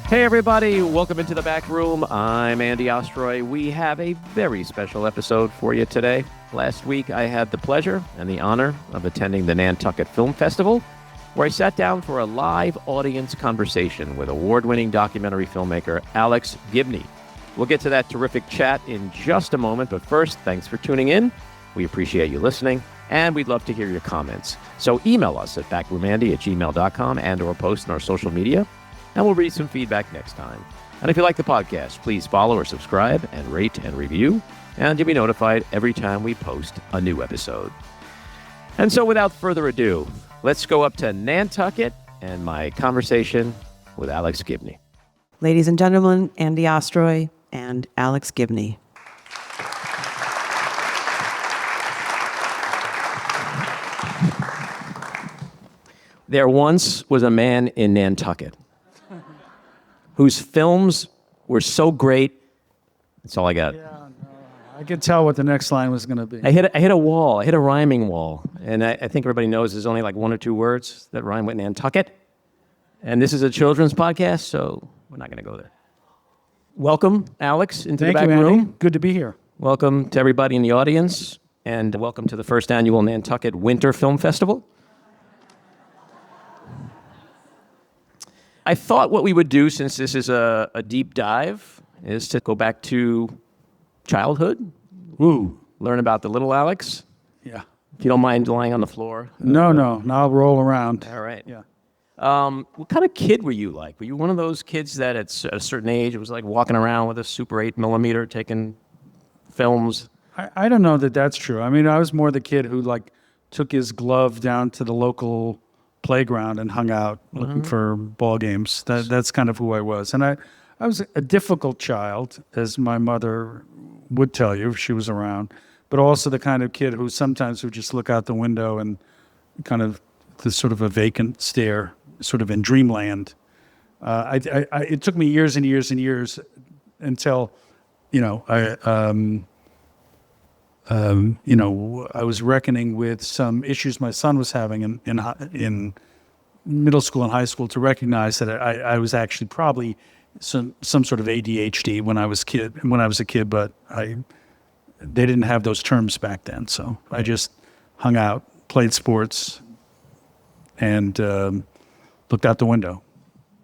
Hey everybody, welcome into the back room. I'm Andy Ostroy. We have a very special episode for you today. Last week I had the pleasure and the honor of attending the Nantucket Film Festival, where I sat down for a live audience conversation with award-winning documentary filmmaker Alex Gibney. We'll get to that terrific chat in just a moment, but first, thanks for tuning in. We appreciate you listening, and we'd love to hear your comments. So email us at backroomandy@gmail.com and or post on our social media, and we'll read some feedback next time. And if you like the podcast, please follow or subscribe and rate and review, and you'll be notified every time we post a new episode. And so without further ado, let's go up to Nantucket and my conversation with Alex Gibney. Ladies and gentlemen, Andy Ostroy and Alex Gibney. There once was a man in Nantucket whose films were so great. That's all I got. Yeah, no, I could tell what the next line was going to be. I hit a wall. I hit a rhyming wall. And I think everybody knows there's only like one or two words that rhyme with Nantucket. And this is a children's podcast, so we're not going to go there. Welcome, Alex, into the back room. Good to be here. Welcome to everybody in the audience. And welcome to the first annual Nantucket Winter Film Festival. I thought what we would do, since this is a deep dive, is to go back to childhood. Woo. Learn about the little Alex. Yeah. If you don't mind lying on the floor. No, I'll roll around. All right. Yeah. What kind of kid were you like? Were you one of those kids that at a certain age it was like walking around with a Super 8mm taking films? I don't know that that's true. I mean, I was more the kid who like took his glove down to the local playground and hung out looking for ball games. That's kind of who I was. And I was a difficult child, as my mother would tell you if she was around, but also the kind of kid who sometimes would just look out the window and kind of this sort of a vacant stare, sort of in dreamland. It took me years and years and years until, I was reckoning with some issues my son was having in middle school and high school to recognize that I was actually probably some sort of ADHD when I was a kid, but they didn't have those terms back then. So I just hung out, played sports, and looked out the window.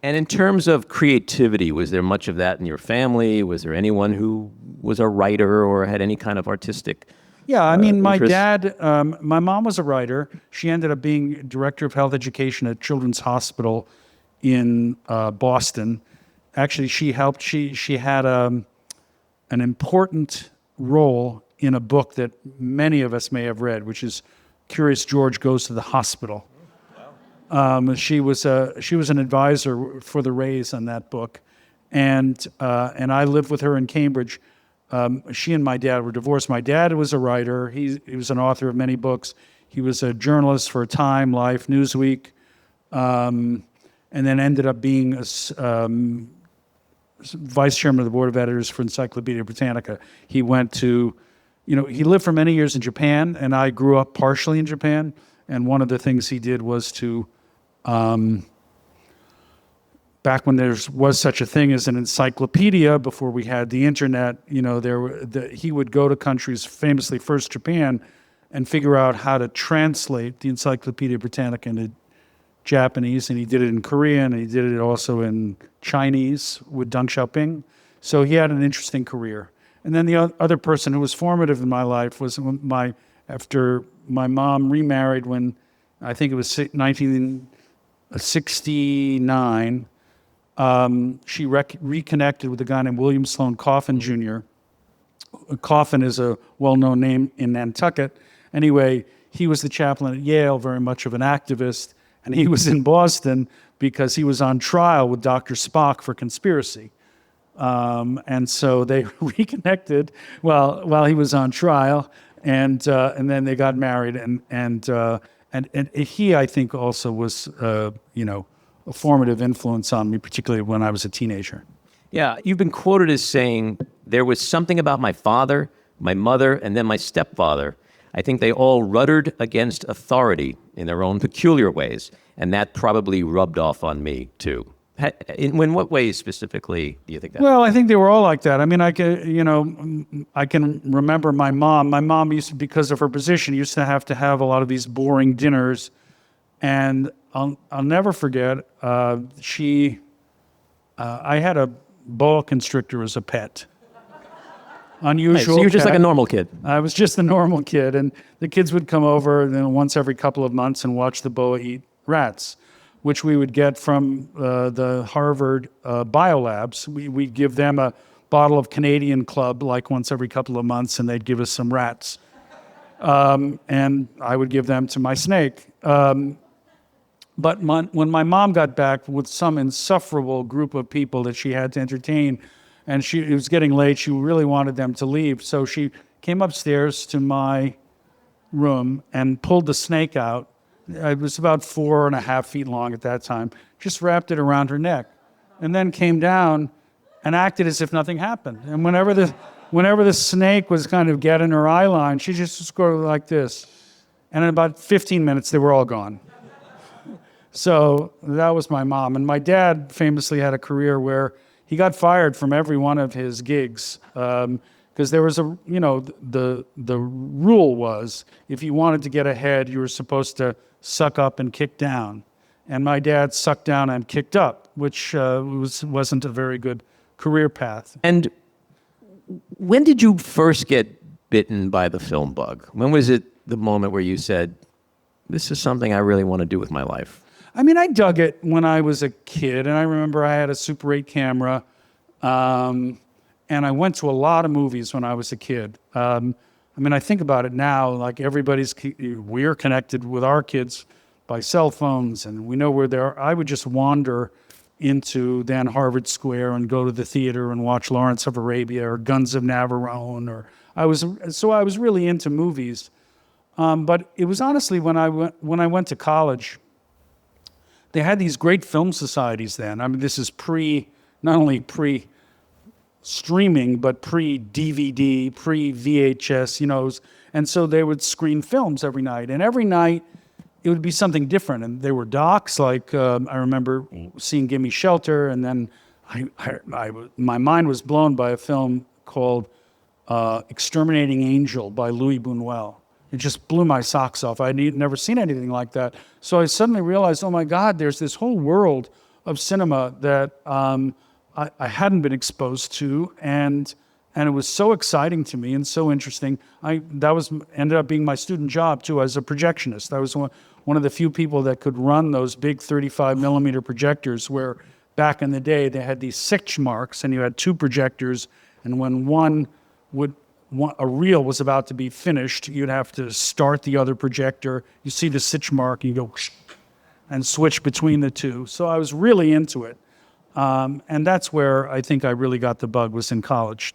And in terms of creativity, was there much of that in your family? Was there anyone who was a writer or had any kind of artistic Yeah, I mean, my interest? dad, my mom was a wrter. She ended up being director of health education at Children's Hospital in Boston. Actually, she had an important role in a book that many of us may have read, which is Curious George Goes to the Hospital. She was an advisor for the Rays on that book, and I lived with her in Cambridge. She and my dad were divorced. My dad was a writer. He was an author of many books. He was a journalist for Time, Life, Newsweek, and then ended up being vice chairman of the board of editors for Encyclopedia Britannica. He went to, he lived for many years in Japan, and I grew up partially in Japan. And one of the things he did was to, back when there was such a thing as an encyclopedia, before we had the internet, he would go to countries, famously first Japan, and figure out how to translate the Encyclopedia Britannica into Japanese, and he did it in Korean, and he did it also in Chinese with Deng Xiaoping. So he had an interesting career. And then the other person who was formative in my life was after my mom remarried when I think it was 1969. She reconnected with a guy named William Sloane Coffin Jr. Coffin is a well-known name in Nantucket. Anyway, he was the chaplain at Yale, very much of an activist, and he was in Boston because he was on trial with Dr. Spock for conspiracy. And so they reconnected while he was on trial, and then they got married, and he, I think, also was a formative influence on me, particularly when I was a teenager. Yeah, you've been quoted as saying, there was something about my father, my mother, and then my stepfather. I think they all ruddered against authority in their own peculiar ways, and that probably rubbed off on me, too. In what ways specifically do you think that? Well, I think they were all like that. I mean, I can remember my mom. My mom used to, because of her position, used to have a lot of these boring dinners, and I'll never forget. I had a boa constrictor as a pet. Unusual. Nice. So you're just pet. like a normal kid. I was just a normal kid, and the kids would come over once every couple of months and watch the boa eat rats, which we would get from the Harvard biolabs. We'd give them a bottle of Canadian Club like once every couple of months, and they'd give us some rats. And I would give them to my snake. But when my mom got back with some insufferable group of people that she had to entertain, and it was getting late, she really wanted them to leave. So she came upstairs to my room and pulled the snake out. It was about 4.5 feet long at that time, just wrapped it around her neck, and then came down and acted as if nothing happened. And whenever the snake was kind of getting her eye line, she just go like this. And in about 15 minutes, they were all gone. So that was my mom. And my dad famously had a career where he got fired from every one of his gigs. Because there was the rule was if you wanted to get ahead, you were supposed to suck up and kick down. And my dad sucked down and kicked up, which wasn't a very good career path. And when did you first get bitten by the film bug? When was it the moment where you said, this is something I really want to do with my life? I mean, I dug it when I was a kid, and I remember I had a Super 8 camera, and I went to a lot of movies when I was a kid. I mean, I think about it now, like we're connected with our kids by cell phones, and we know where they are. I would just wander into then Harvard Square and go to the theater and watch Lawrence of Arabia or Guns of Navarone, I was really into movies. But it was honestly when I went to college. They had these great film societies then. I mean, this is not only pre-streaming, but pre-DVD, pre-VHS, and so they would screen films every night. And every night, it would be something different. And they were docs, like I remember seeing Gimme Shelter, and then my mind was blown by a film called Exterminating Angel by Louis Buñuel. It just blew my socks off. I'd never seen anything like that. So I suddenly realized, oh my God, there's this whole world of cinema that I hadn't been exposed to, and it was so exciting to me and so interesting. That ended up being my student job too, as a projectionist. I was one of the few people that could run those big 35 millimeter projectors, where back in the day they had these sitch marks, and you had two projectors, and when a reel was about to be finished, you'd have to start the other projector. You see the sitch mark, and you go and switch between the two. So I was really into it. And that's where I think I really got the bug, was in college.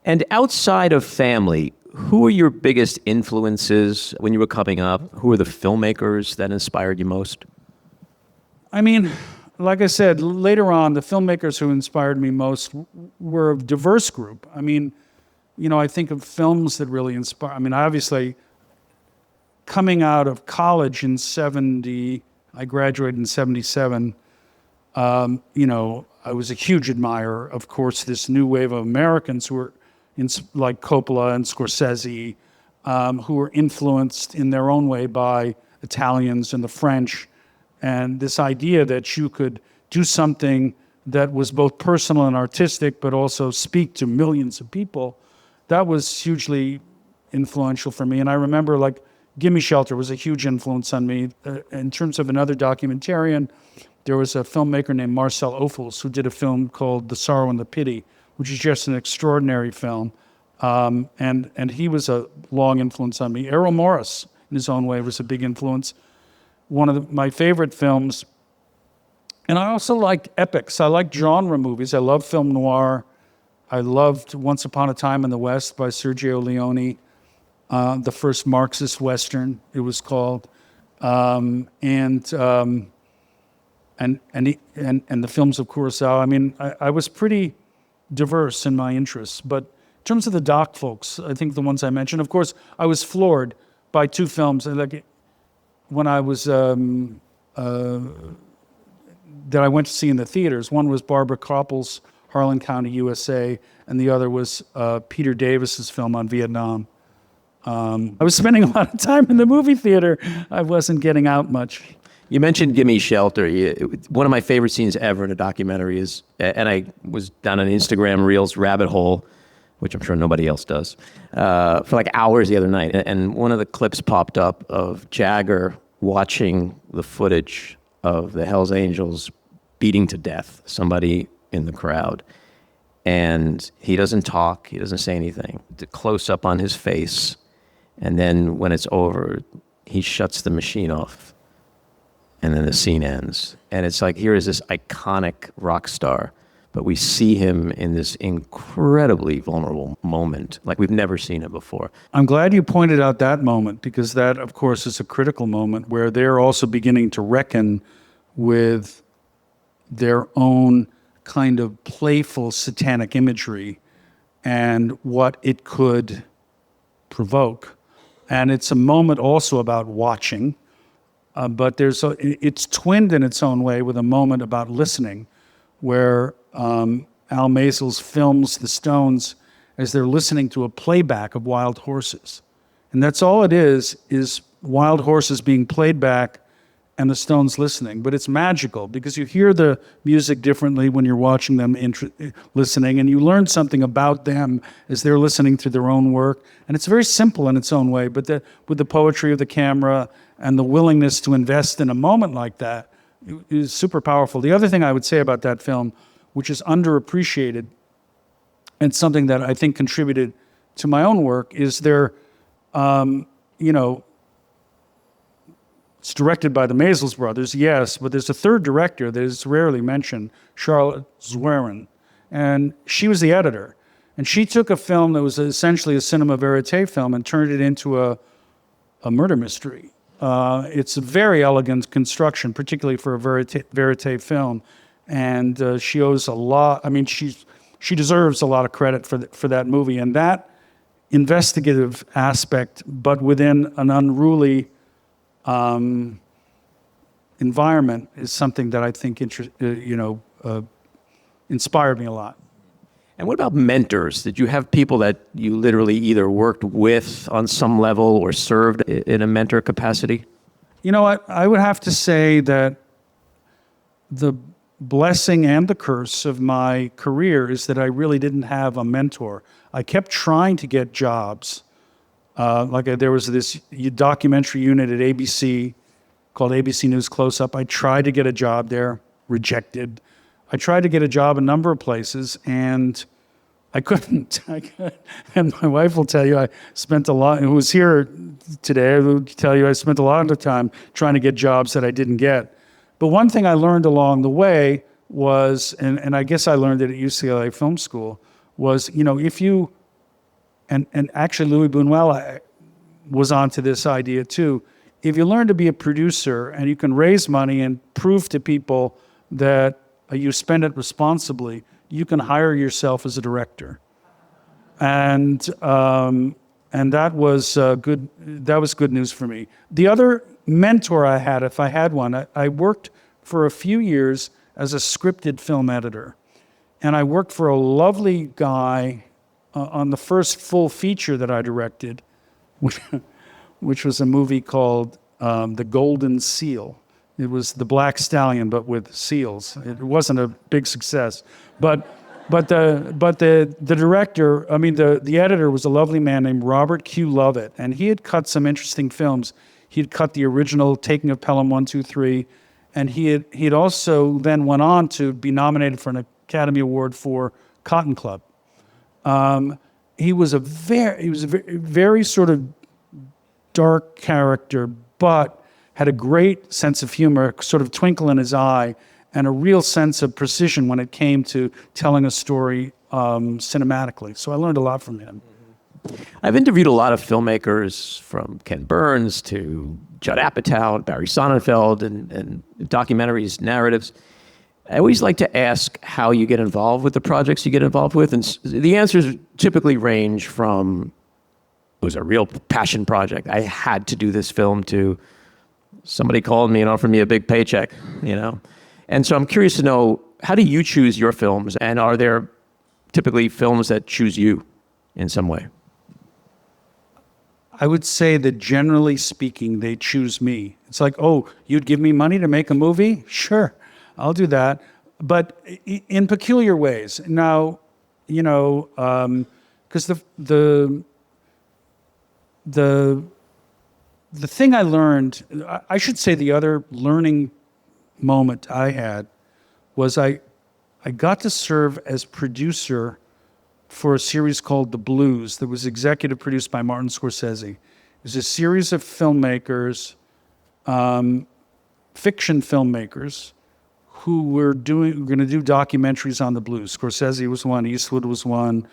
And outside of family, who were your biggest influences when you were coming up? Who were the filmmakers that inspired you most? I mean, like I said, later on, the filmmakers who inspired me most were a diverse group. I mean, I think of films that really inspire. I mean, obviously, coming out of college in I graduated in 77. I was a huge admirer, of course, this new wave of Americans who were like Coppola and Scorsese, who were influenced in their own way by Italians and the French, and this idea that you could do something that was both personal and artistic, but also speak to millions of people. That was hugely influential for me. And I remember, like, Gimme Shelter was a huge influence on me. In terms of another documentarian, there was a filmmaker named Marcel Ophuls who did a film called The Sorrow and the Pity, which is just an extraordinary film. And he was a long influence on me. Errol Morris, in his own way, was a big influence. One of my favorite films. And I also liked epics. I liked genre movies. I love film noir. I loved Once Upon a Time in the West by Sergio Leone, the first Marxist Western, it was called, and the films of Kurosawa. I mean, I was pretty diverse in my interests, but in terms of the doc folks, I think the ones I mentioned, of course, I was floored by two films. Like when I was that I went to see in the theaters. One was Barbara Koppel's Harlan County, USA, and the other was Peter Davis's film on Vietnam. I was spending a lot of time in the movie theater. I wasn't getting out much. You mentioned Gimme Shelter. One of my favorite scenes ever in a documentary is, and I was down an Instagram Reels rabbit hole, which I'm sure nobody else does, for like hours the other night. And one of the clips popped up of Jagger watching the footage of the Hells Angels beating to death somebody in the crowd. And he doesn't talk, he doesn't say anything. The close up on his face. And then when it's over, he shuts the machine off. And then the scene ends. And it's like, here is this iconic rock star, but we see him in this incredibly vulnerable moment, like we've never seen it before. I'm glad you pointed out that moment, because that, of course, is a critical moment where they're also beginning to reckon with their own kind of playful satanic imagery and what it could provoke. And it's a moment also about watching, but it's twinned in its own way with a moment about listening, where Al Maisels films the Stones as they're listening to a playback of Wild Horses. And that's all it is Wild Horses being played back and the Stones listening. But it's magical because you hear the music differently when you're watching them listening, and you learn something about them as they're listening to their own work. And it's very simple in its own way, but with the poetry of the camera and the willingness to invest in a moment like that is super powerful. The other thing I would say about that film, which is underappreciated and something that I think contributed to my own work, is it's directed by the Maisels brothers, yes, but there's a third director that is rarely mentioned, Charlotte Zwerin, and she was the editor. And she took a film that was essentially a cinema verite film and turned it into a murder mystery. It's a very elegant construction, particularly for a verite film, and she owes a lot. I mean, she deserves a lot of credit for that movie, and that investigative aspect, but within an unruly environment, is something that I think inspired me a lot. And what about mentors? Did you have people that you literally either worked with on some level or served in a mentor capacity? You know what? I would have to say that the blessing and the curse of my career is that I really didn't have a mentor. I kept trying to get jobs. There was this documentary unit at ABC called ABC News Close-Up. I tried to get a job there, rejected. I tried to get a job a number of places, and I couldn't. And my wife will tell you I spent a lot, who was here today, will tell you I spent a lot of time trying to get jobs that I didn't get. But one thing I learned along the way was, and I guess I learned it at UCLA Film School, was, if you, and actually Louis Buñuel was onto this idea too, if you learn to be a producer and you can raise money and prove to people that you spend it responsibly, you can hire yourself as a director. And that was good. That was good news for me. The other mentor I had, if I had one, I worked for a few years as a scripted film editor, and I worked for a lovely guy on the first full feature that I directed, which was a movie called The Golden Seal. It was The Black Stallion, but with seals. It wasn't a big success, but the director, the editor was a lovely man named Robert Q. Lovett, and he had cut some interesting films. He had cut the original Taking of Pelham 1, 2, 3, and he'd also then went on to be nominated for an Academy Award for Cotton Club. He was a very sort of dark character, but had a great sense of humor, sort of twinkle in his eye, and a real sense of precision when it came to telling a story cinematically. So I learned a lot from him. I've interviewed a lot of filmmakers, from Ken Burns to Judd Apatow, Barry Sonnenfeld, and documentaries, narratives. I always like to ask how you get involved with the projects you get involved with, and the answers typically range from, it was a real passion project, I had to do this film, to somebody called me and offered me a big paycheck, And so I'm curious to know, how do you choose your films, and are there typically films that choose you in some way? I would say that generally speaking, they choose me. It's like, oh, you'd give me money to make a movie? Sure, I'll do that. But in peculiar ways. Now, because the thing I learned, I should say the other learning moment I had was I got to serve as producer for a series called The Blues that was executive produced by Martin Scorsese. It was a series of filmmakers, fiction filmmakers, who were going to do documentaries on the blues. Scorsese was one, Eastwood was one,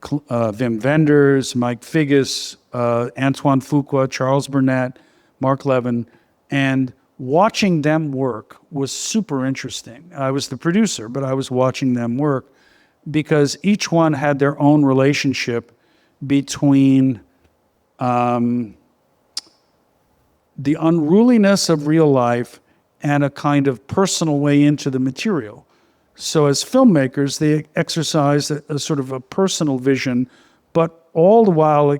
Wim Wenders, Mike Figgis, Antoine Fuqua, Charles Burnett, Mark Levin, and watching them work was super interesting. I was the producer, but I was watching them work because each one had their own relationship between the unruliness of real life and a kind of personal way into the material. So as filmmakers, they exercise a sort of a personal vision, but all the while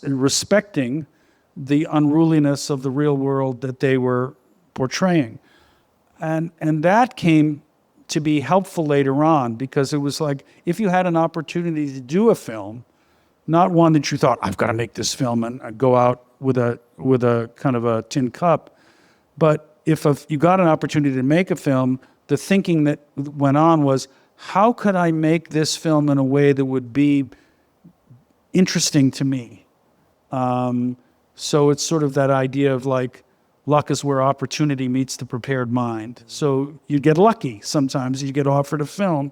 respecting the unruliness of the real world that they were portraying. And that came to be helpful later on, because it was like, if you had an opportunity to do a film, not one that you thought, I've got to make this film and go out with a kind of a tin cup, but if you got an opportunity to make a film, the thinking that went on was, how could I make this film in a way that would be interesting to me? So it's sort of that idea of like, luck is where opportunity meets the prepared mind. So you get lucky sometimes. You get offered a film,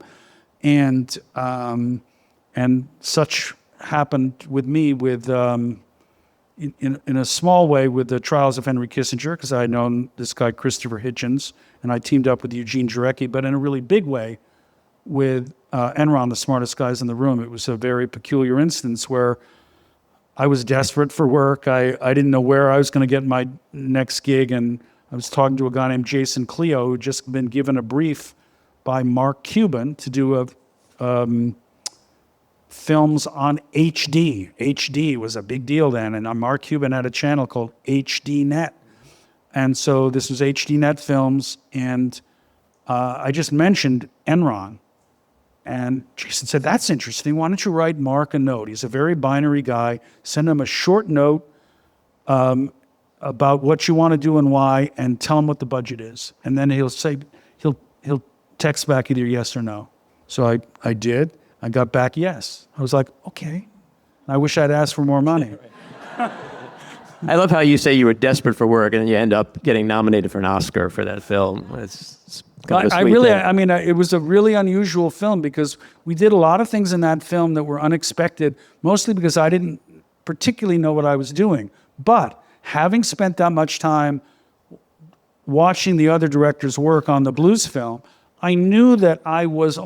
and such happened with me with in a small way with the Trials of Henry Kissinger, because I had known this guy Christopher Hitchens, and I teamed up with Eugene Jarecki, but in a really big way with Enron, the smartest guys in the room. It was a very peculiar instance where I was desperate for work. I didn't know where I was going to get my next gig, and I was talking to a guy named Jason Cleo, who had just been given a brief by Mark Cuban to do films on HD. HD was a big deal then, and Mark Cuban had a channel called HDNet. And so this was HDNet Films, and I just mentioned Enron. And Jason said, that's interesting. Why don't you write Mark a note? He's a very binary guy. Send him a short note about what you want to do and why, and tell him what the budget is. And then he'll text back either yes or no. So I did. I got back yes. I was like, okay. I wish I'd asked for more money. I love how you say you were desperate for work, and then you end up getting nominated for an Oscar for that film. It's kind of a sweet thing. It was a really unusual film because we did a lot of things in that film that were unexpected, mostly because I didn't particularly know what I was doing. But having spent that much time watching the other directors work on the blues film, I knew that I was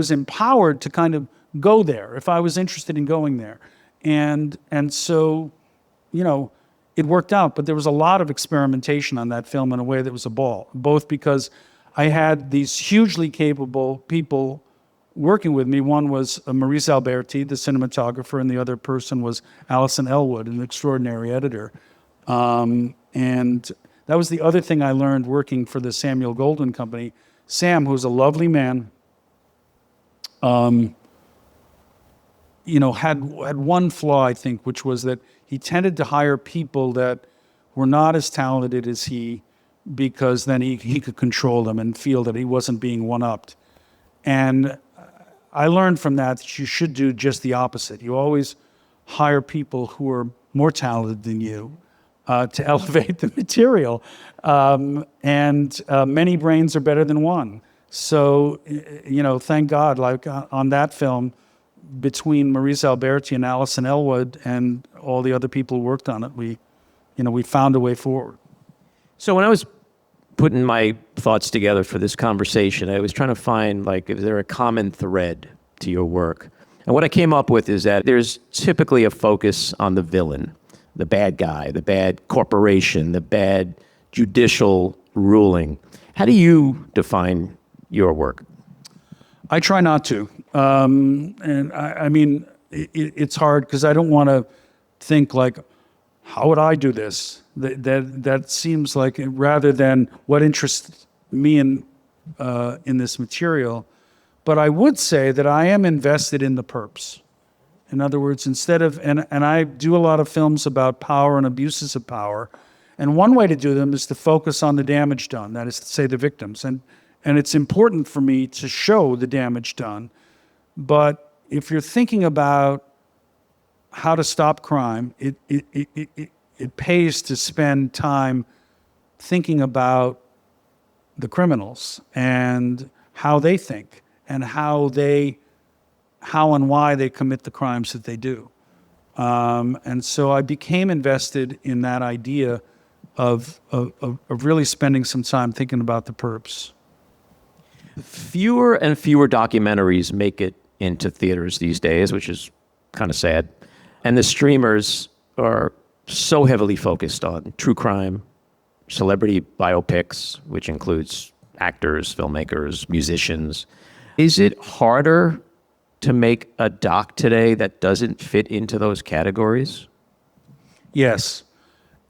empowered to kind of go there if I was interested in going there. And so, it worked out, but there was a lot of experimentation on that film in a way that was a ball, both because I had these hugely capable people working with me. One was Maurice Alberti, the cinematographer, and the other person was Alison Elwood, an extraordinary editor. And that was the other thing I learned working for the Samuel Goldwyn Company. Sam, who's a lovely man, had one flaw, I think, which was that he tended to hire people that were not as talented as he, because then he could control them and feel that he wasn't being one-upped. And I learned from that you should do just the opposite. You always hire people who are more talented than you to elevate the material. And many brains are better than one. So, thank God, like on that film, between Maurice Alberti and Alison Elwood and all the other people who worked on it, we found a way forward. So when I was putting my thoughts together for this conversation, I was trying to find, is there a common thread to your work? And what I came up with is that there's typically a focus on the villain, the bad guy, the bad corporation, the bad judicial ruling. How do you define your work? I try not to. And I mean, it's hard because I don't want to think like, how would I do this? That seems like, rather than what interests me in this material. But I would say that I am invested in the perps. In other words, instead of, and I do a lot of films about power and abuses of power. And one way to do them is to focus on the damage done, that is to say the victims. And it's important for me to show the damage done. But if you're thinking about how to stop crime, it pays to spend time thinking about the criminals and how they think and how and why they commit the crimes that they do. And so I became invested in that idea of really spending some time thinking about the perps. Fewer and fewer documentaries make it into theaters these days, which is kind of sad. And the streamers are so heavily focused on true crime, celebrity biopics, which includes actors, filmmakers, musicians. Is it harder to make a doc today that doesn't fit into those categories? Yes.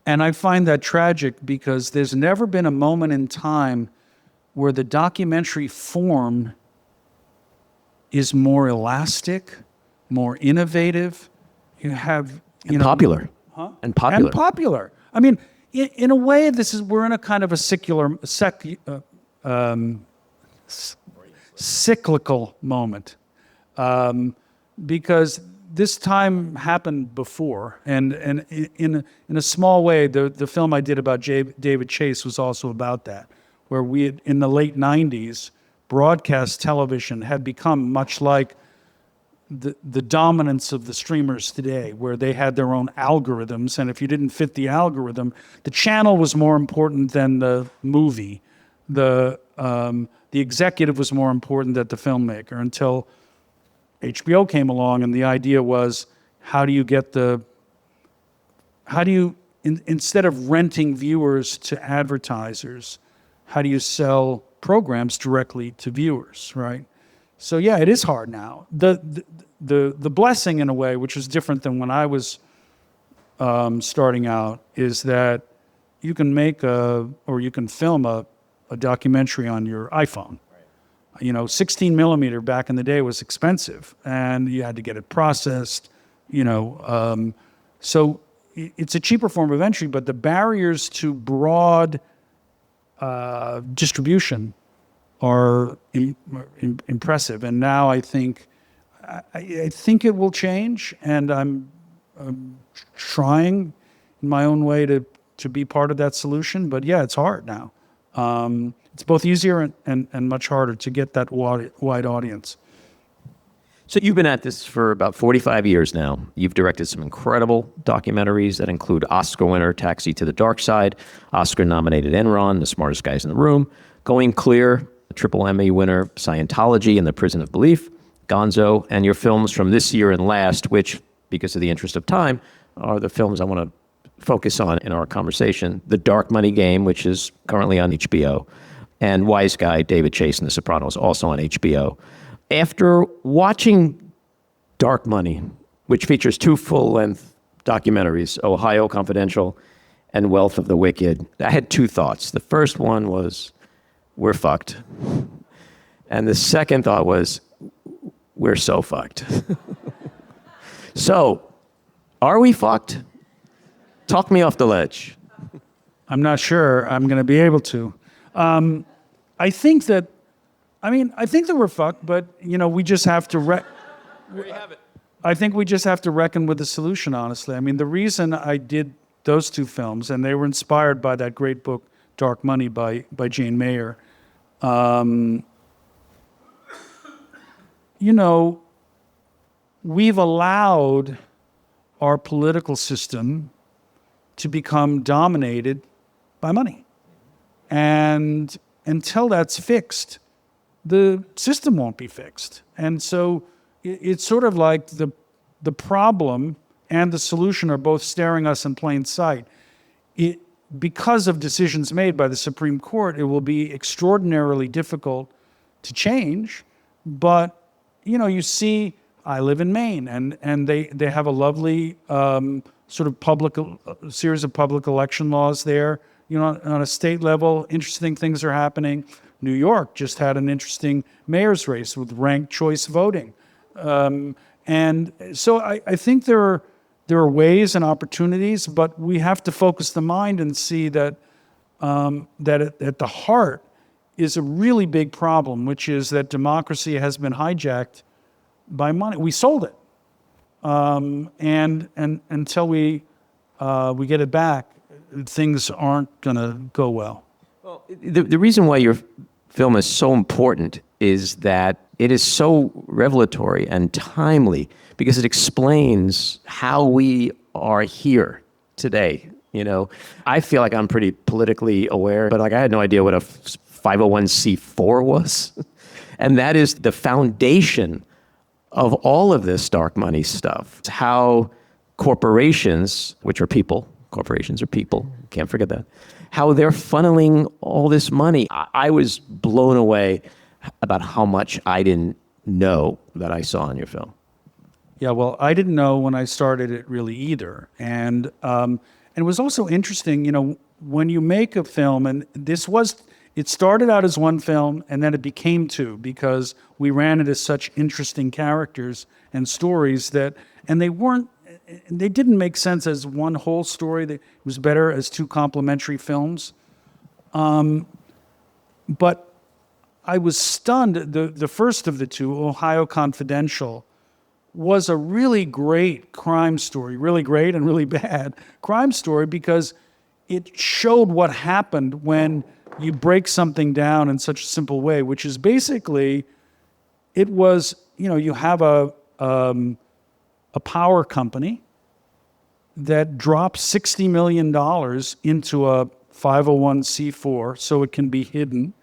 And I find that tragic because there's never been a moment in time where the documentary form is more elastic, more innovative. You have, you know, popular. Huh? And popular. And popular. I mean, in a way, we're in a kind of a cyclical moment, because this time happened before, and in a small way, the film I did about David Chase was also about that, where we had, in the late 90s, broadcast television had become much like the dominance of the streamers today, where they had their own algorithms, and if you didn't fit the algorithm, the channel was more important than the movie. The executive was more important than the filmmaker, until HBO came along, and the idea was, instead of renting viewers to advertisers, how do you sell programs directly to viewers, right? So yeah, it is hard now. The blessing, in a way, which is different than when I was starting out, is that you can you can film a documentary on your iPhone. You know, 16 millimeter back in the day was expensive, and you had to get it processed. You know, so it's a cheaper form of entry, but the barriers to broad distribution are impressive. And now I think it will change, and I'm trying in my own way to be part of that solution. But yeah, it's hard now. It's both easier and much harder to get that wide audience. So you've been at this for about 45 years now. You've directed some incredible documentaries that include Oscar winner Taxi to the Dark Side, Oscar-nominated Enron, The Smartest Guys in the Room, Going Clear, triple Emmy winner Scientology and the Prison of Belief, Gonzo, and your films from this year and last, which, because of the interest of time, are the films I want to focus on in our conversation. The Dark Money Game, which is currently on HBO, and Wise Guy, David Chase and the Sopranos, also on HBO. After watching Dark Money, which features two full-length documentaries, Ohio Confidential and Wealth of the Wicked, I had two thoughts. The first one was, we're fucked. And the second thought was, we're so fucked. So, are we fucked? Talk me off the ledge. I'm not sure I'm going to be able to. I think that we're fucked, but you know, we just have to. There you have it. I think we just have to reckon with the solution. Honestly, I mean, the reason I did those two films, and they were inspired by that great book, Dark Money, by Jane Mayer. You know, we've allowed our political system to become dominated by money. And until that's fixed, the system won't be fixed. And so it's sort of like the problem and the solution are both staring us in plain sight. because of decisions made by the Supreme Court, it will be extraordinarily difficult to change. But, you see, I live in Maine, and they have a lovely sort of series of public election laws there. On a state level, interesting things are happening. New York just had an interesting mayor's race with ranked choice voting. And so I think there are ways and opportunities, but we have to focus the mind and see that at the heart is a really big problem, which is that democracy has been hijacked by money. We sold it, and until we get it back, things aren't going to go well. Well, the reason why your film is so important is that it is so revelatory and timely because it explains how we are here today. I feel like I'm pretty politically aware, but I had no idea what a 501c4 was. And that is the foundation of all of this dark money stuff. It's how corporations, which are people, corporations are people, can't forget that, how they're funneling all this money. I was blown away about how much I didn't know that I saw in your film. Yeah, well, I didn't know when I started it really either. And it was also interesting, when you make a film, and it started out as one film and then it became two because we ran it as such interesting characters and stories and they didn't make sense as one whole story. It was better as two complementary films. But I was stunned. The first of the two, Ohio Confidential, was a really great crime story, really great and really bad crime story because it showed what happened when you break something down in such a simple way, which is basically, it was, you have a power company that drops $60 million into a 501c4 so it can be hidden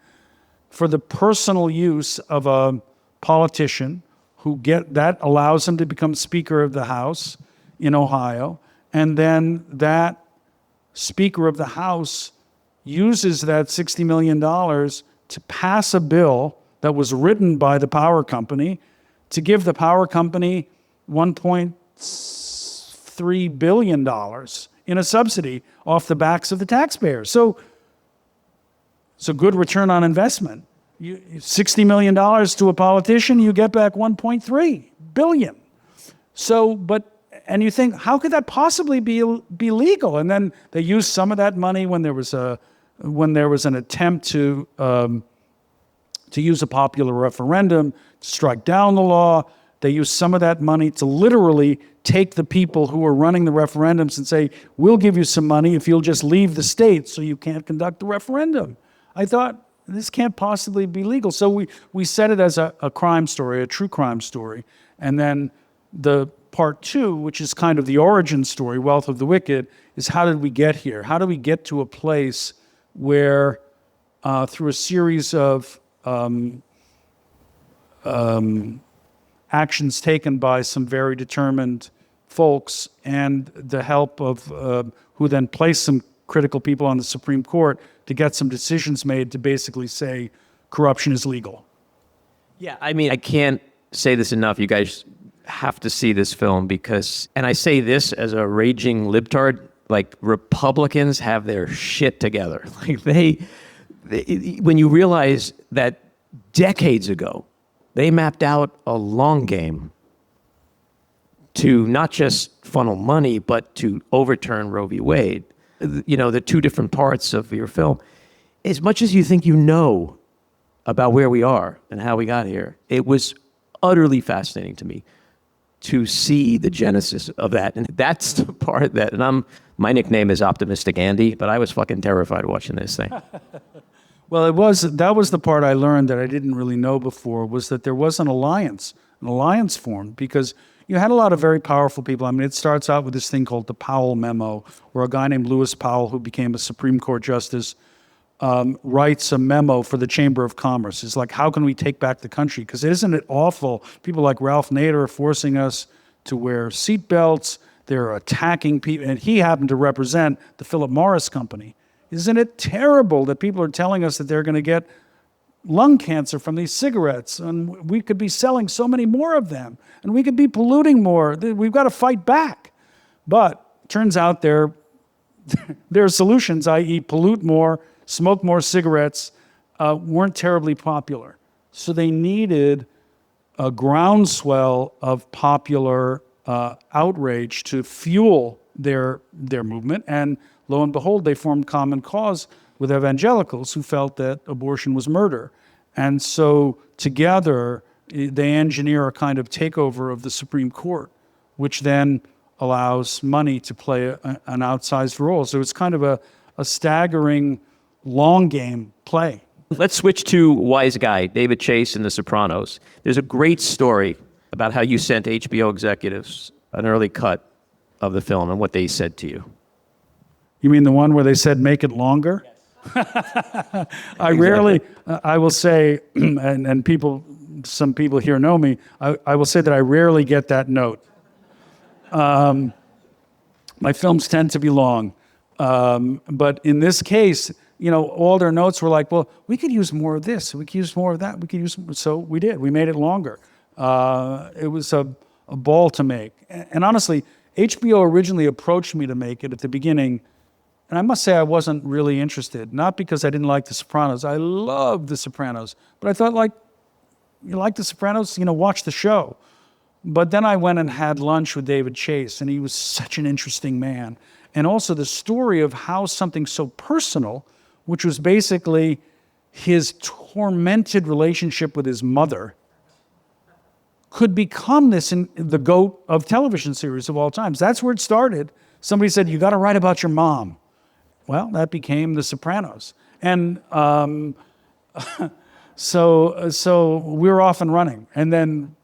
for the personal use of a politician that allows him to become Speaker of the House in Ohio. And then that Speaker of the House uses that $60 million to pass a bill that was written by the power company to give the power company $1.3 billion in a subsidy off the backs of the taxpayers. So it's a good return on investment. $60 million to a politician, you get back $1.3 billion. And you think, how could that possibly be legal? And then they used some of that money when there was an attempt to use a popular referendum to strike down the law. They used some of that money to literally take the people who were running the referendums and say, we'll give you some money if you'll just leave the state so you can't conduct the referendum. I thought, this can't possibly be legal. So we set it as a crime story, a true crime story. And then the part two, which is kind of the origin story, Wealth of the Wicked, is how did we get here? How do we get to a place where through a series of actions taken by some very determined folks and the help of who then placed some critical people on the Supreme Court to get some decisions made to basically say corruption is legal. Yeah, I mean, I can't say this enough. You guys have to see this film because, and I say this as a raging libtard, like Republicans have their shit together. Like they when you realize that decades ago, they mapped out a long game to not just funnel money, but to overturn Roe v. Wade. The two different parts of your film. As much as you think you know about where we are and how we got here, it was utterly fascinating to me to see the genesis of that. And that's the part that, my nickname is Optimistic Andy, but I was fucking terrified watching this thing. Well, that was the part I learned that I didn't really know before, was that there was an alliance formed, because you had a lot of very powerful people. I mean, it starts out with this thing called the Powell Memo, where a guy named Lewis Powell, who became a Supreme Court justice, writes a memo for the Chamber of Commerce. It's like, how can we take back the country? Because isn't it awful? People like Ralph Nader are forcing us to wear seatbelts. They're attacking people. And he happened to represent the Philip Morris Company. Isn't it terrible that people are telling us that they're going to get lung cancer from these cigarettes, and we could be selling so many more of them, and we could be polluting more. We've got to fight back. But turns out their solutions, i.e. pollute more, smoke more cigarettes, weren't terribly popular. So they needed a groundswell of popular outrage to fuel their movement. And lo and behold, they formed Common Cause with evangelicals who felt that abortion was murder. And so together, they engineer a kind of takeover of the Supreme Court, which then allows money to play an outsized role. So it's kind of a staggering long game play. Let's switch to Wise Guy, David Chase in The Sopranos. There's a great story about how you sent HBO executives an early cut of the film and what they said to you. You mean the one where they said, make it longer? Yes. I will say, and some people here know me, I will say that I rarely get that note. My films tend to be long. But in this case, all their notes were like, well, we could use more of this, we could use more of that, so we did. We made it longer. It was a ball to make. And honestly, HBO originally approached me to make it at the beginning, and I must say I wasn't really interested, not because I didn't like The Sopranos. I loved The Sopranos, but I thought, you like The Sopranos? Watch the show. But then I went and had lunch with David Chase, and he was such an interesting man. And also the story of how something so personal, which was basically his tormented relationship with his mother, could become the GOAT of television series of all times. That's where it started. Somebody said, you got to write about your mom. Well, that became The Sopranos. And so we were off and running. And then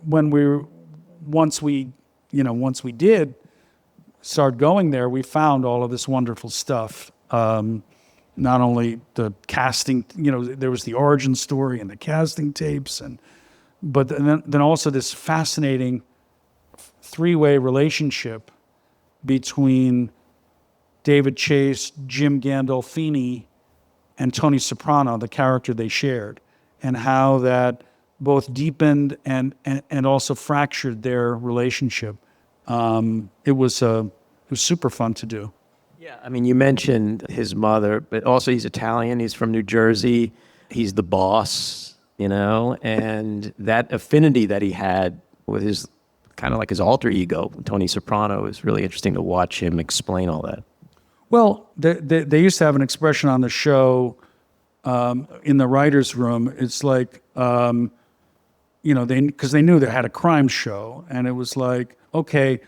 once we did start going there, we found all of this wonderful stuff. Not only the casting, there was the origin story and the casting tapes, but then also this fascinating three-way relationship between David Chase, Jim Gandolfini, and Tony Soprano, the character they shared, and how that both deepened and also fractured their relationship. It was super fun to do. Yeah, I mean, you mentioned his mother, but also he's Italian. He's from New Jersey. He's the boss, and that affinity that he had with his kind of like his alter ego, Tony Soprano, is really interesting to watch him explain all that. Well, they used to have an expression on the show in the writer's room. It's like, because they knew they had a crime show, and it was like, okay,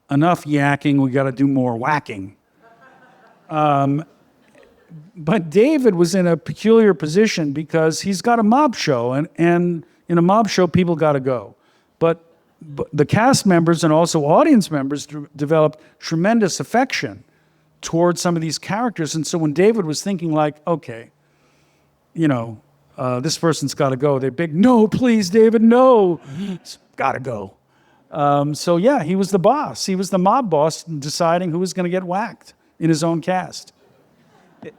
enough yakking, we got to do more whacking. But David was in a peculiar position because he's got a mob show, and in a mob show, people got to go. But the cast members and also audience members developed tremendous affection towards some of these characters. And so when David was thinking okay, this person's got to go, they're big, no, please, David, no, it's got to go. So yeah, he was the boss. He was the mob boss deciding who was going to get whacked in his own cast.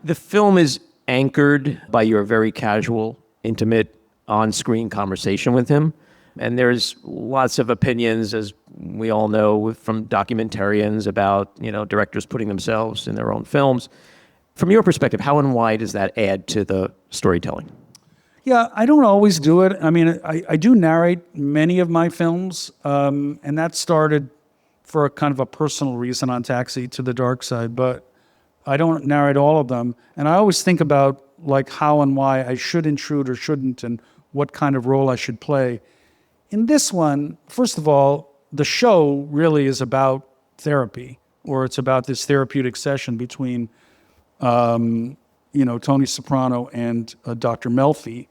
The film is anchored by your very casual, intimate, on-screen conversation with him. And there's lots of opinions, as we all know, from documentarians about, directors putting themselves in their own films. From your perspective, how and why does that add to the storytelling? Yeah, I don't always do it. I mean, I do narrate many of my films, and that started for a kind of a personal reason on Taxi to the Dark Side, but I don't narrate all of them. And I always think about how and why I should intrude or shouldn't, and what kind of role I should play. In this one, first of all, the show really is about therapy, or it's about this therapeutic session between, Tony Soprano and Dr. Melfi.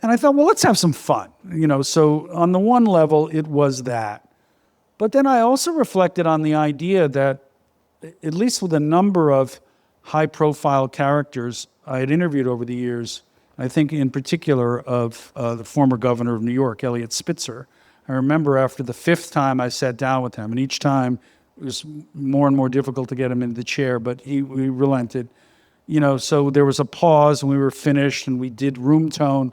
And I thought, well, let's have some fun. So on the one level, it was that. But then I also reflected on the idea that, at least with a number of high-profile characters I had interviewed over the years, I think in particular of the former governor of New York, Eliot Spitzer, I remember after the 5th time I sat down with him, and each time it was more and more difficult to get him into the chair, but he relented. So there was a pause, and we were finished, and we did room tone.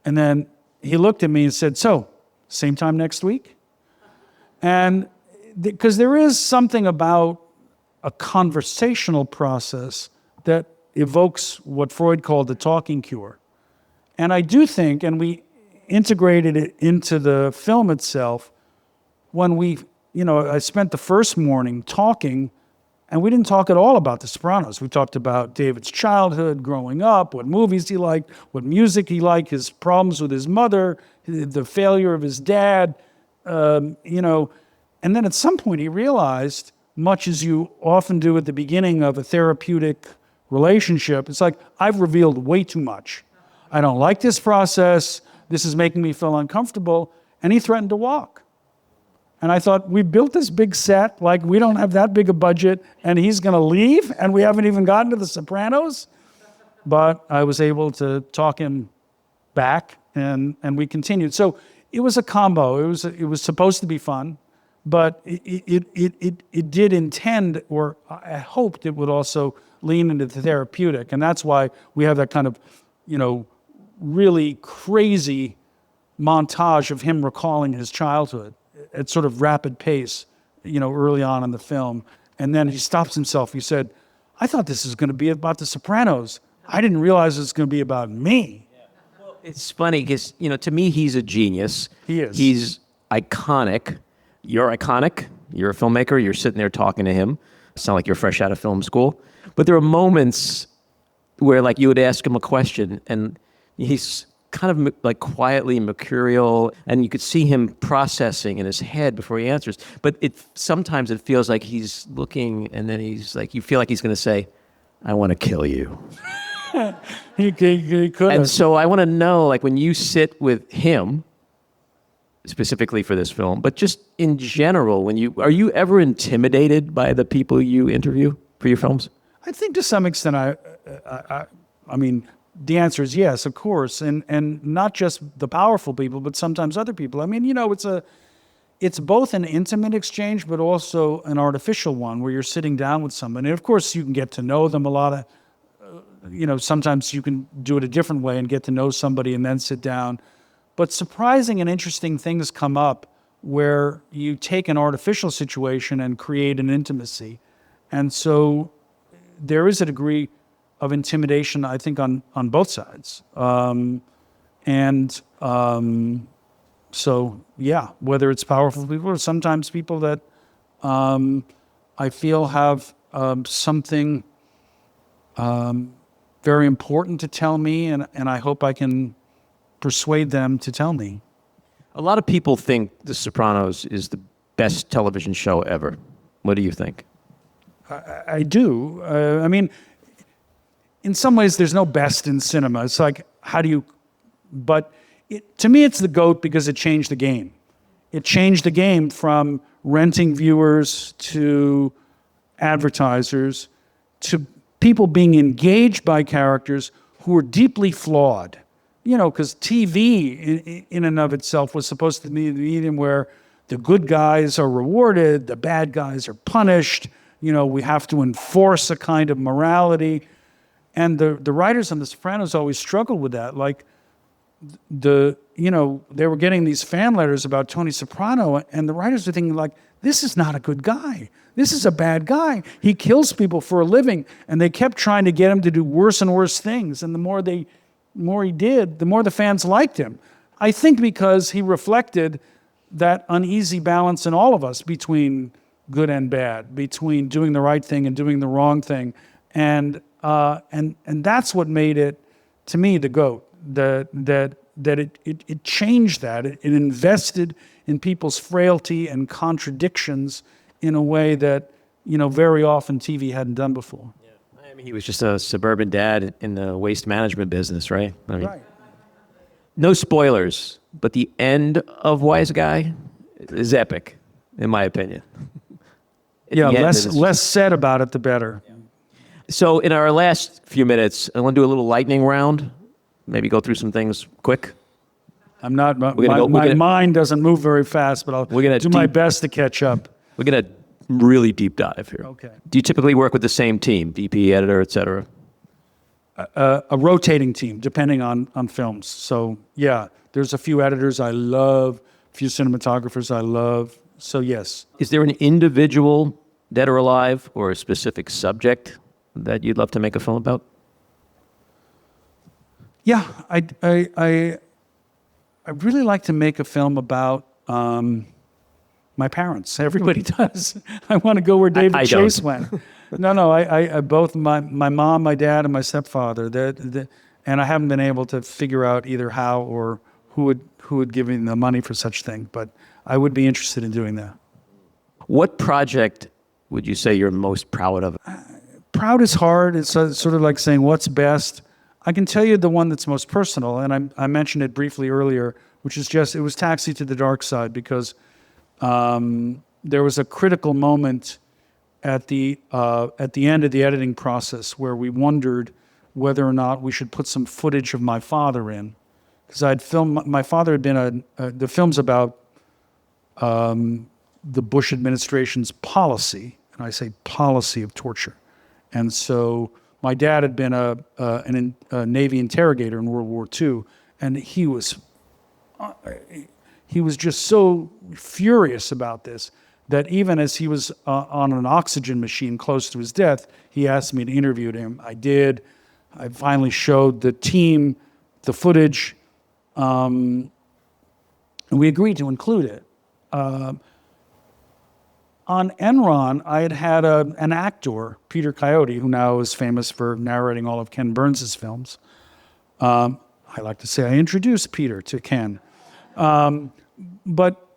And then he looked at me and said, "So, same time next week?" And because there is something about a conversational process that evokes what Freud called the talking cure. And I do think, and we integrated it into the film itself, when I spent the first morning talking, and we didn't talk at all about The Sopranos. We talked about David's childhood, growing up, what movies he liked, what music he liked, his problems with his mother, the failure of his dad, And then at some point he realized, much as you often do at the beginning of a therapeutic relationship, it's like, I've revealed way too much. I don't like this process. This is making me feel uncomfortable. And he threatened to walk. And I thought, we built this big set, like we don't have that big a budget, and he's going to leave, and we haven't even gotten to The Sopranos. But I was able to talk him back, and we continued. So it was a combo. It was supposed to be fun, but it did intend, or I hoped it would also lean into the therapeutic. And that's why we have that kind of, really crazy montage of him recalling his childhood at sort of rapid pace, early on in the film. And then he stops himself. He said, I thought this was going to be about The Sopranos. I didn't realize it was going to be about me. Well, it's funny because, to me, he's a genius. He is. He's iconic. You're iconic. You're a filmmaker. You're sitting there talking to him. It's not like you're fresh out of film school. But there are moments where, you would ask him a question, and he's kind of quietly mercurial, and you could see him processing in his head before he answers. But sometimes it feels like he's looking, and then he's you feel like he's going to say, I want to kill you. He could. And so I want to know, when you sit with him, specifically for this film, but just in general, are you ever intimidated by the people you interview for your films? I think to some extent, I mean, the answer is yes, of course, and not just the powerful people, but sometimes other people. I mean, it's both an intimate exchange, but also an artificial one where you're sitting down with someone. And of course, you can get to know them a lot of, sometimes you can do it a different way and get to know somebody and then sit down. But surprising and interesting things come up where you take an artificial situation and create an intimacy. And so there is a degree of intimidation, I think, on both sides. So, yeah, whether it's powerful people or sometimes people that I feel have something very important to tell me, and I hope I can persuade them to tell me. A lot of people think The Sopranos is the best television show ever. What do you think? I do. I mean, in some ways, there's no best in cinema. It's like, but to me, it's the GOAT because it changed the game. It changed the game from renting viewers to advertisers to people being engaged by characters who are deeply flawed. Because TV in and of itself was supposed to be the medium where the good guys are rewarded, the bad guys are punished. We have to enforce a kind of morality. And the writers on The Sopranos always struggled with that. They were getting these fan letters about Tony Soprano, and the writers were thinking, this is not a good guy. This is a bad guy. He kills people for a living. And they kept trying to get him to do worse and worse things. And the more he did, the more the fans liked him. I think because he reflected that uneasy balance in all of us between good and bad, between doing the right thing and doing the wrong thing. And that's what made it, to me, the GOAT. That it changed that. It invested in people's frailty and contradictions in a way that, very often TV hadn't done before. Yeah. I mean, he was just a suburban dad in the waste management business, right? Right. No spoilers, but the end of Wise Guy is epic, in my opinion. Yeah, less said about it, the better. Yeah. So in our last few minutes, I want to do a little lightning round, maybe go through some things quick. I'm not. My We're gonna- mind doesn't move very fast, but I'll We're gonna do my best to catch up. We're going to really deep dive here. Okay. Do you typically work with the same team, DP, editor, et cetera? A rotating team, depending on films. So yeah, there's a few editors I love, a few cinematographers I love. So yes. Is there an individual, dead or alive, or a specific subject that you'd love to make a film about? Yeah, I really like to make a film about my parents. Everybody does. I want to go where David I Chase don't. went. No, I both my mom, my dad, and my stepfather. And I haven't been able to figure out either how or who would give me the money for such thing. But I would be interested in doing that. What project would you say you're most proud of? Proud is hard. It's sort of like saying what's best. I can tell you the one that's most personal, and I mentioned it briefly earlier, which is it was Taxi to the Dark Side, because there was a critical moment at the end of the editing process where we wondered whether or not we should put some footage of my father in, because I'd filmed. My father had been the film's about the Bush administration's policy, and I say policy of torture, and so my dad had been a Navy interrogator in World War II, and he was just so furious about this that even as he was on an oxygen machine close to his death, he asked me to interview him. I did. I finally showed the team the footage, and we agreed to include it. On Enron, I had an actor, Peter Coyote, who now is famous for narrating all of Ken Burns' films. I like to say I introduced Peter to Ken. But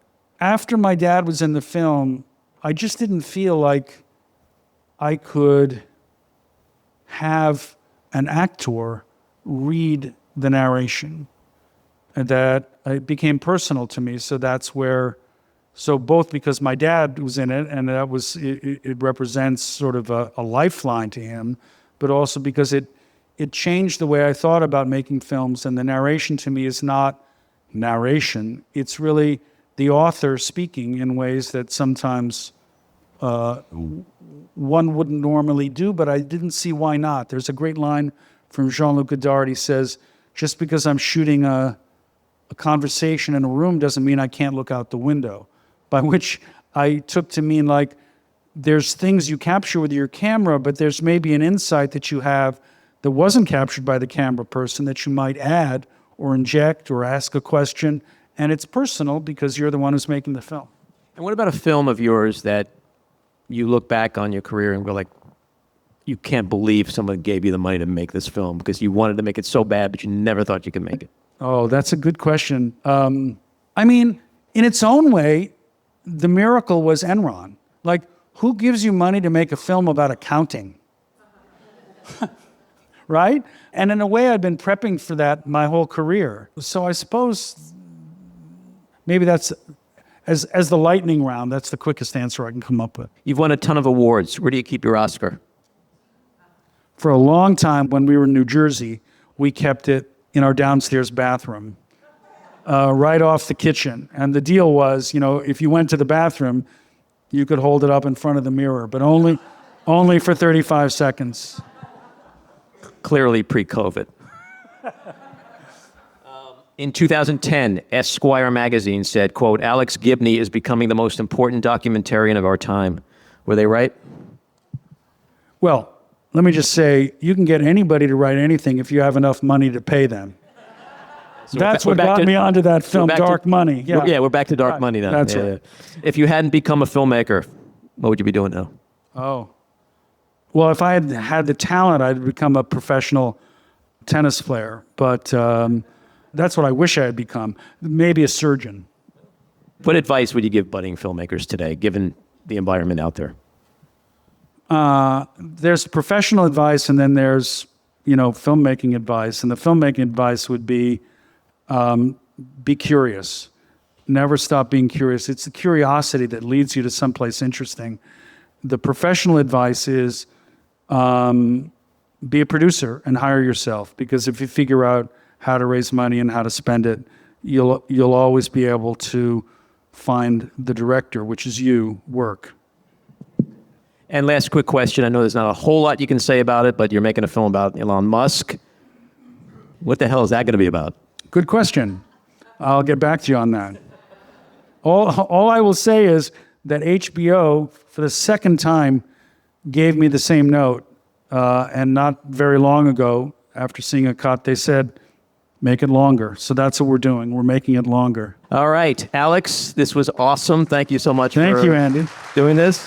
after my dad was in the film, I just didn't feel like I could have an actor read the narration. And that it became personal to me. So that's where, both because my dad was in it, and it represents sort of a lifeline to him, but also because it changed the way I thought about making films. And the narration to me is not narration. It's really the author speaking in ways that sometimes one wouldn't normally do, but I didn't see why not. There's a great line from Jean-Luc Godard. He says, just because I'm shooting a conversation in a room doesn't mean I can't look out the window, by which I took to mean like there's things you capture with your camera, but there's maybe an insight that you have that wasn't captured by the camera person that you might add or inject or ask a question, and it's personal because you're the one who's making the film. And what about a film of yours that you look back on your career and go like, you can't believe someone gave you the money to make this film because you wanted to make it so bad, but you never thought you could make it? Oh, that's a good question. I mean, in its own way, the miracle was Enron. Like, who gives you money to make a film about accounting? Right? And in a way, I'd been prepping for that my whole career. So I suppose maybe that's, as the lightning round, that's the quickest answer I can come up with. You've won a ton of awards. Where do you keep your Oscar? For a long time, when we were in New Jersey, we kept it in our downstairs bathroom, right off the kitchen. And the deal was, if you went to the bathroom, you could hold it up in front of the mirror, but only for 35 seconds. Clearly pre-COVID. In 2010, Esquire Magazine said, quote, Alex Gibney is becoming the most important documentarian of our time. Were they right? Well, let me just say, you can get anybody to write anything if you have enough money to pay them. So that's what got me onto that film, Dark Money. Yeah, we're back to Dark Money now. That's right. Yeah. If you hadn't become a filmmaker, what would you be doing now? Oh. Well, if I had had the talent, I'd become a professional tennis player. But that's what I wish I had become. Maybe a surgeon. What advice would you give budding filmmakers today, given the environment out there? There's professional advice, and then there's, filmmaking advice. And the filmmaking advice would be curious. Never stop being curious. It's the curiosity that leads you to someplace interesting. The professional advice is be a producer and hire yourself, because if you figure out how to raise money and how to spend it, you'll always be able to find the director, which is you, work. And last quick question. I know there's not a whole lot you can say about it, but you're making a film about Elon Musk. What the hell is that going to be about? Good question. I'll get back to you on that. All I will say is that HBO, for the second time, gave me the same note. And not very long ago, after seeing a cut, they said, make it longer. So that's what we're doing. We're making it longer. All right. Alex, this was awesome. Thank you so much Thank for you, Andy. doing this.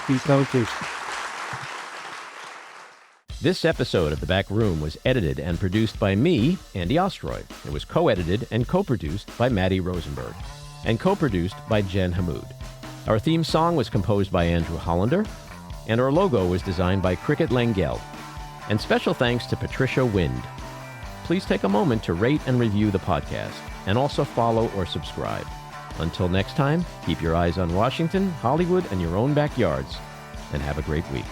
Thank you. This episode of The Back Room was edited and produced by me, Andy Ostroy. It was co-edited and co-produced by Maddie Rosenberg and co-produced by Jen Hammoud. Our theme song was composed by Andrew Hollander, and our logo was designed by Cricket Langell. And special thanks to Patricia Wind. Please take a moment to rate and review the podcast, and also follow or subscribe. Until next time, keep your eyes on Washington, Hollywood, and your own backyards, and have a great week.